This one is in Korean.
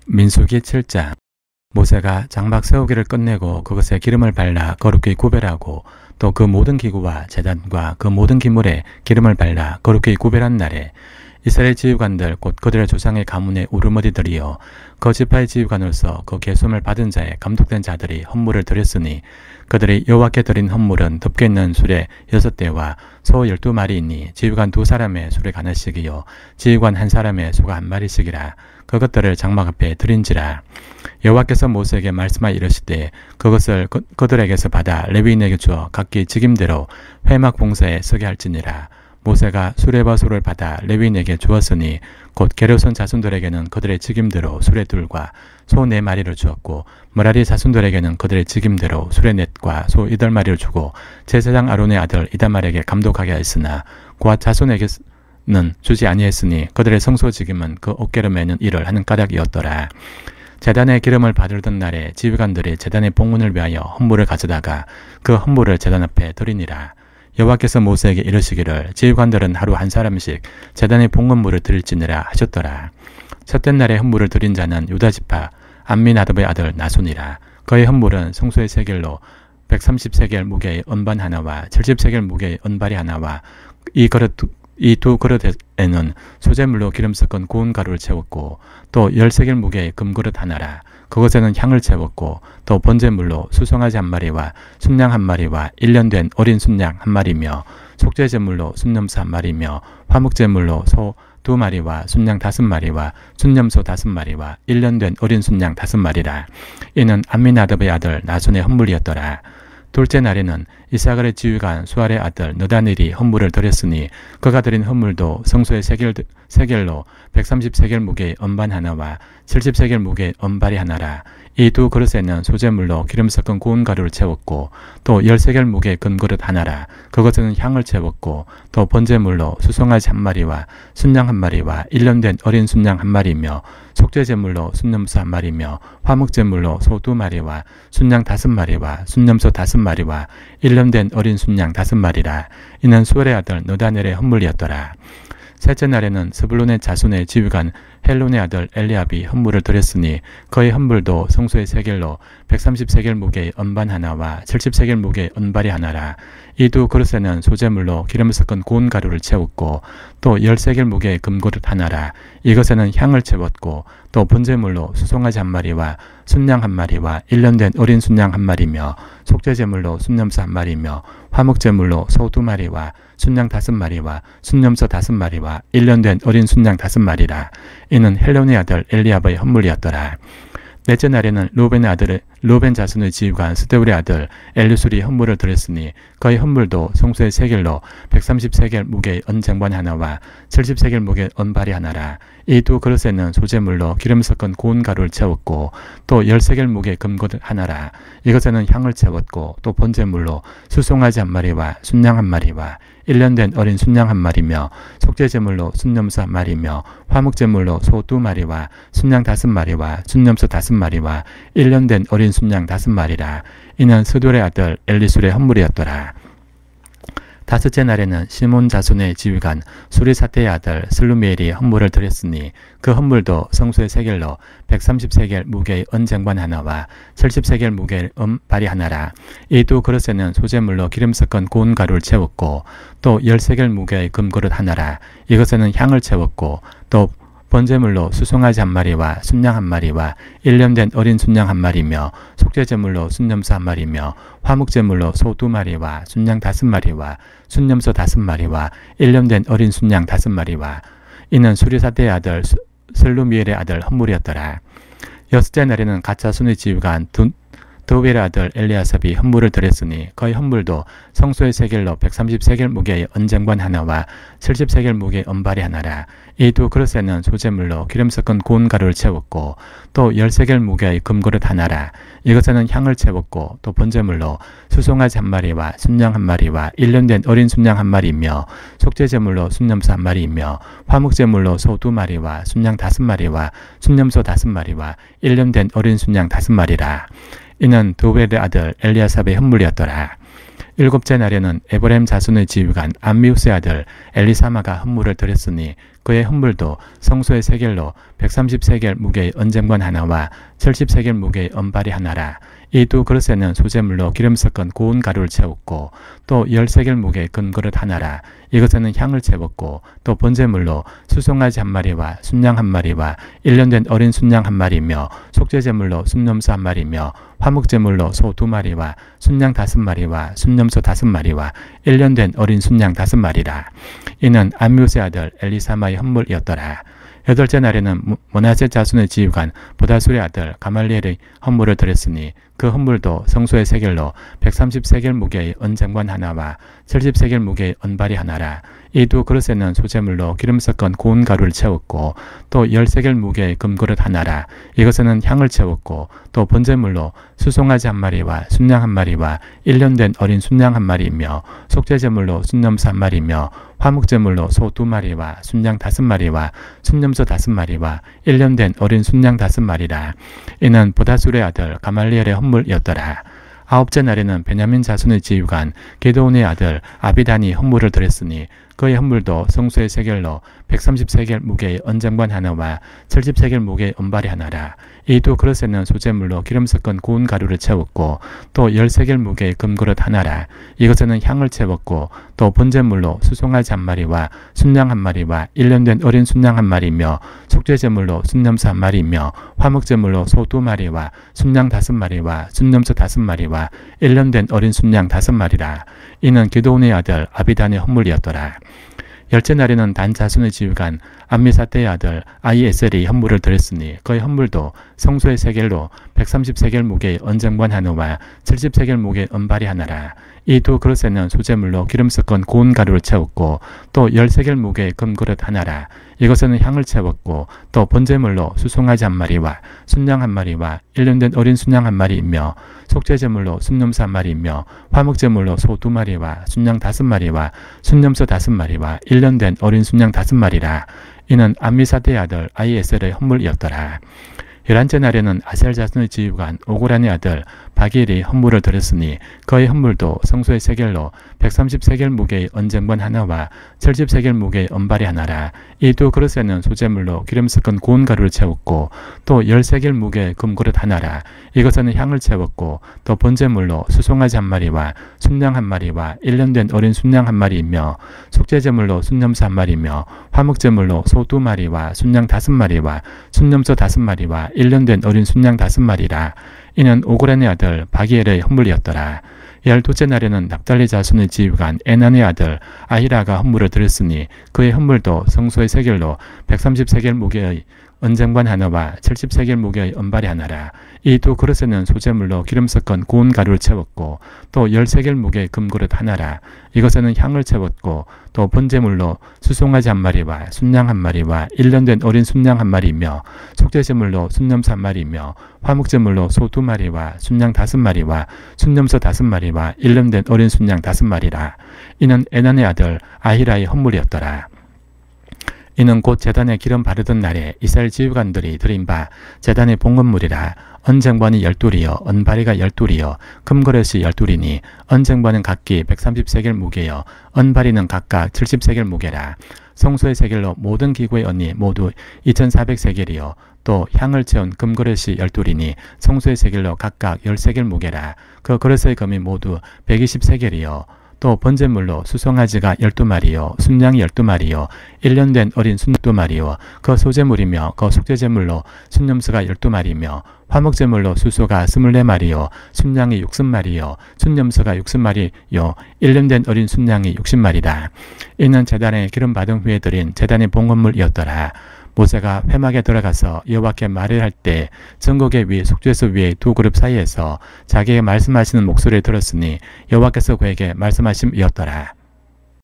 민수기 7장. 모세가 장막 세우기를 끝내고 그것에 기름을 발라 거룩히 구별하고 또 그 모든 기구와 제단과 그 모든 기물에 기름을 발라 거룩히 구별한 날에 이스라엘 지휘관들 곧 그들의 조상의 가문의 우르머리들이여 그 지파의 지휘관으로서 그 계수를 받은 자의 감독된 자들이 헌물을 드렸으니 그들이 여호와께 드린 헌물은 덮개 있는 수레 6대와 소 12마리이니 지휘관 2사람의 수레가 하나씩이요 지휘관 1사람의 소가 1마리씩이라. 그것들을 장막 앞에 드린지라. 여호와께서 모세에게 말씀하여 이르시되 그것을 그들에게서 받아 레위인에게 주어 각기 직임대로 회막 봉사에 서게 할지니라. 모세가 수레와 소를 받아 레위인에게 주었으니 곧 게르손 자손들에게는 그들의 직임대로 수레 2과 소 4마리를 주었고 므라리 자손들에게는 그들의 직임대로 수레 4과 소 8마리를 주고 제사장 아론의 아들 이다말에게 감독하게 하였으나 고앗 자손에게는 주지 아니했으니 그들의 성소 직임은 그 어깨를 매는 일을 하는 까닭이었더라. 제단의 기름을 받으던 날에 지휘관들이 제단의 봉헌을 위하여 헌물을 가져다가 그 헌물을 제단 앞에 드리니라. 여호와께서 모세에게 이르시기를 지휘관들은 하루 1사람씩 제단의 봉헌물을 드릴지니라 하셨더라. 첫째 날에 헌물을 드린 자는 유다지파 암미나답의 아들 나손이라. 그의 헌물은 성소의 세겔로 130세겔 무게의 은반 하나와 70세겔 무게의 은발이 하나와 이 두 그릇에는 소재물로 기름 섞은 고운 가루를 채웠고 또 10세겔 무게의 금그릇 하나라. 그것에는 향을 채웠고 또 번제물로 수송아지 1마리와 순양 1마리와 1년 된 어린 순양 1마리며 속죄제물로 순염소 1마리며 화목제물로 소 2마리와 순양 5마리와 순염소 5마리와 1년 된 어린 순양 5마리라. 이는 암미나답의 아들 나손의 헌물이었더라. 둘째 날에는 이사갈의 지휘관 수알의 아들 느다넬이 헌물을 드렸으니 그가 드린 헌물도 성소의 세겔로 130세겔 무게의 은반 하나와 70세겔 무게의 은발이 하나라. 이 2 그릇에는 소재물로 기름 섞은 고운 가루를 채웠고 또 10세겔 무게의 금그릇 하나라. 그것에는 향을 채웠고 또 번제물로 수송아지 1마리와 순양 1마리와 1년 된 어린 순양 1마리며 속죄제물로 순염소 1마리며 화목제물로 소 2마리와 순양 5마리와 순염소 5마리와 1년 된 어린 순양 5마리라. 이는 수알의 아들 느다넬의 헌물이었더라. 셋째 날에는 스불론의 자손의 지휘관 헬론의 아들 엘리압이 헌물을 드렸으니 그의 헌물도 성소의 세겔로 130세겔 무게의 은반 하나와 70세겔 무게의 은발이 하나라. 이 2 그릇에는 소재물로 기름 섞은 고운 가루를 채웠고 또 10세겔 무게의 금그릇 하나라. 이것에는 향을 채웠고 또 번제물로 수송아지 1마리와 순양 1마리와 1년 된 어린 순양 1마리며 속죄제물로 순염소 1마리며 화목제물로 소 2마리와 순양 5마리와 순염소 5마리와 1년 된 어린 순양 5마리라. 이는 헬론의 아들 엘리압의 헌물이었더라. 넷째 날에는 루벤 자손의 지휘관 스데울의 아들 엘리술이 헌물을 드렸으니 그의 헌물도 성소의 세겔로 130세겔 무게의 은쟁반 하나와 70세겔 무게의 은발이 하나라. 이 2 그릇에는 소재물로 기름 섞은 고운 가루를 채웠고 또 10세겔 무게의 금그릇 하나라. 이것에는 향을 채웠고 또 번제물로 수송아지 1마리와 순양 1마리와 1년 된 어린 순양 1마리며 속죄제물로 순염소 1마리며 화목제물로 소 2마리와 순양 5마리와 순염소 5마리와 1년 된 어린 순양 5마리라. 이는 스돌의 아들 엘리술의 헌물이었더라. 다섯째 날에는 시몬 자손의 지휘관 수리사테의 아들 슬루미엘이 헌물을 드렸으니 그 헌물도 성소의 세겔로 130세겔 무게의 은쟁반 하나와 70세겔 무게의 은발이 하나라. 이 2 그릇에는 소재물로 기름 섞은 고운 가루를 채웠고 또 10세겔 무게의 금그릇 하나라. 이것에는 향을 채웠고 또 번제물로 수송아지 1마리와 순양 1마리와 1년 된 어린 순양 1마리며 속죄제물로 순염소 1마리며 화목제물로 소 2마리와 순양 5마리와 순염소 5마리와 1년 된 어린 순양 5마리와 이는 수리사대의 아들 슬루미엘의 아들 헌물이었더라. 여섯째 날에는 가짜손의 지휘관 드웰의 아들 엘리아삽이 헌물을 드렸으니 그의 헌물도 성소의 세겔로 130세겔 무게의 은쟁반 하나와 70세겔 무게의 은발이 하나라. 이 2 그릇에는 소재물로 기름 섞은 고운 가루를 채웠고 또 10세겔 무게의 금그릇 하나라. 이것에는 향을 채웠고 또 번제물로 수송아지 1마리와 순양 1마리와 1년 된 어린 순양 1마리이며 속죄제물로 순염소 1마리이며 화목제물로 소 2마리와 순양 5마리와 순염소 5마리와 1년 된 어린 순양 5마리라. 이는 도벨의 아들 엘리아삽의 헌물이었더라. 일곱째 날에는 에브라임 자손의 지휘관 암미우스의 아들 엘리사마가 헌물을 드렸으니 그의 헌물도 성소의 세겔로 130세겔 무게의 언쟁관 하나와 70세겔 무게의 언발이 하나라. 이 두 그릇에는 소재물로 기름 섞은 고운 가루를 채웠고 또 10세겔 무게의 금그릇 하나라. 이것에는 향을 채웠고 또 번제물로 수송아지 한 마리와 순양 한 마리와 1년 된 어린 순양 한 마리며 속죄제물로 순염소 한 마리며 화목제물로 소 2마리와 순양 5마리와 순염소 5마리와 1년 된 어린 순양 5마리라. 이는 암뮤스의 아들 엘리사마의 헌물이었더라. 여덟째 날에는 므낫세 자손의 지휘관 보다술의 아들 가말리엘의 헌물을 드렸으니 그 헌물도 성소의 세겔로 130세겔 무게의 언쟁관 하나와 70세겔 무게의 언발이 하나라. 이 두 그릇에는 소재물로 기름 섞은 고운 가루를 채웠고 또 10세겔 무게의 금그릇 하나라. 이것에는 향을 채웠고 또 번제물로 수송아지 한 마리와 순양 한 마리와 1년 된 어린 순양 한 마리이며 속죄제물로 순염소 한 마리며 화목제물로 소 2마리와 순양 5마리와 순염소 5마리와 1년 된 어린 순양 5마리라. 이는 보다술의 아들 가말리엘의 헌물이었더라. 아홉째 날에는 베냐민 자손의 지휘관 게드온의 아들 아비단이 헌물을 드렸으니 그의 헌물도 성소의 세겔로 130세겔 무게의 언쟁관 하나와 70세겔 무게의 언발이 하나라. 이 두 그릇에는 소재물로 기름 섞은 고운 가루를 채웠고 또 10세겔 무게의 금그릇 하나라. 이것에는 향을 채웠고 또 번제물로 수송아지 한 마리와 순양 한 마리와 1년 된 어린 순양 한 마리며 속죄제물로 순염소 한 마리며 화목제물로 소 2마리와 순양 5마리와 순염소 5마리와 1년 된 어린 순양 5마리라. 이는 기드온의 아들 아비단의 헌물이었더라. 열째 날에는 단 자손의 지휘관 암미사대의 아들 아히에셀이 헌물을 드렸으니 그의 헌물도 성소의 세겔로 130세겔 무게의 언쟁관 하나와 70세겔 무게의 언발이 하나라. 이 두 그릇에는 소재물로 기름 섞은 고운 가루를 채웠고 또 10세겔 무게의 금그릇 하나라. 이것에는 향을 채웠고 또 번제물로 수송아지 한 마리와 순양 한 마리와 1년 된 어린 순양 한 마리이며 속죄제물로 순염소 한 마리이며 화목제물로 소 2마리와 순양 5마리와 순염소 5마리와 1년 된 어린 순양 5마리라. 이는 암미사대의 아들 아히에셀의 헌물이었더라. 11째 날에는 아셀 자손의 지휘관 오고란의 아들 바기엘이 헌물을 드렸으니 그의 헌물도 성소의 세겔로 130세겔 무게의 언쟁관 하나와 70세겔 무게의 언발이 하나라. 이 두 그릇에는 소재물로 기름 섞은 고운 가루를 채웠고 또 10세겔 무게의 금그릇 하나라. 이것에는 향을 채웠고 또 번제물로 수송아지 한 마리와 순양 한 마리와 1년 된 어린 순양 한 마리이며 속죄제물로 순염소 한 마리며 화목제물로 소 2마리와 순양 5마리와 순염소 5마리와 1년 된 어린 순양 5마리라. 이는 오고란의 아들 바기엘의 헌물이었더라. 12째 날에는 납달리 자손의 지휘관 에난의 아들 아히라가 헌물을 드렸으니 그의 헌물도 성소의 세겔로 130세겔 무게의 언쟁관 하나와 70세겔 무게의 언발이 하나라. 이 두 그릇에는 소재물로 기름 섞은 고운 가루를 채웠고 또 10세겔 무게의 금그릇 하나라. 이것에는 향을 채웠고 또 번제물로 수송아지 한 마리와 순양 한 마리와 1년 된 어린 순양 한 마리이며 속죄제물로 순염소 한 마리이며 화목제물로 소 2마리와 순양 5마리와 순염소 5마리와 1년 된 어린 순양 5마리라. 이는 에난의 아들 아히라의 헌물이었더라. 이는 곧 제단에 기름 바르던 날에 이스라엘 지휘관들이 드린 바 제단의 봉헌물이라. 언쟁관이 12이여 언발이가 12이여 금그릇이 12이니 언쟁관은 각기 130세겔 무게여 언발이는 각각 70세겔 무게라. 성소의 세겔로 모든 기구의 언이 모두 2400세겔이여 또 향을 채운 금그릇이 12이니 성소의 세겔로 각각 10세겔 무게라. 그 그릇의 금이 모두 120세겔이여 또 번제물로 수송아지가 12마리요 순양이 12마리요 1년 된 어린 순 12마리요 그 소제물이며 그 속죄제물로 순염소가 12마리며 화목제물로 수소가 24마리요 순양이 60마리요 순염소가 60마리요 1년 된 어린 순양이 60마리라. 이는 제단에 기름 받은 후에 드린 제단의 봉헌물이었더라. 모세가 회막에 들어가서 여호와께 말을 할 때 전곡의 위 속죄소 위의 두 그룹 사이에서 자기에게 말씀하시는 목소리를 들었으니 여호와께서 그에게 말씀하심이었더라.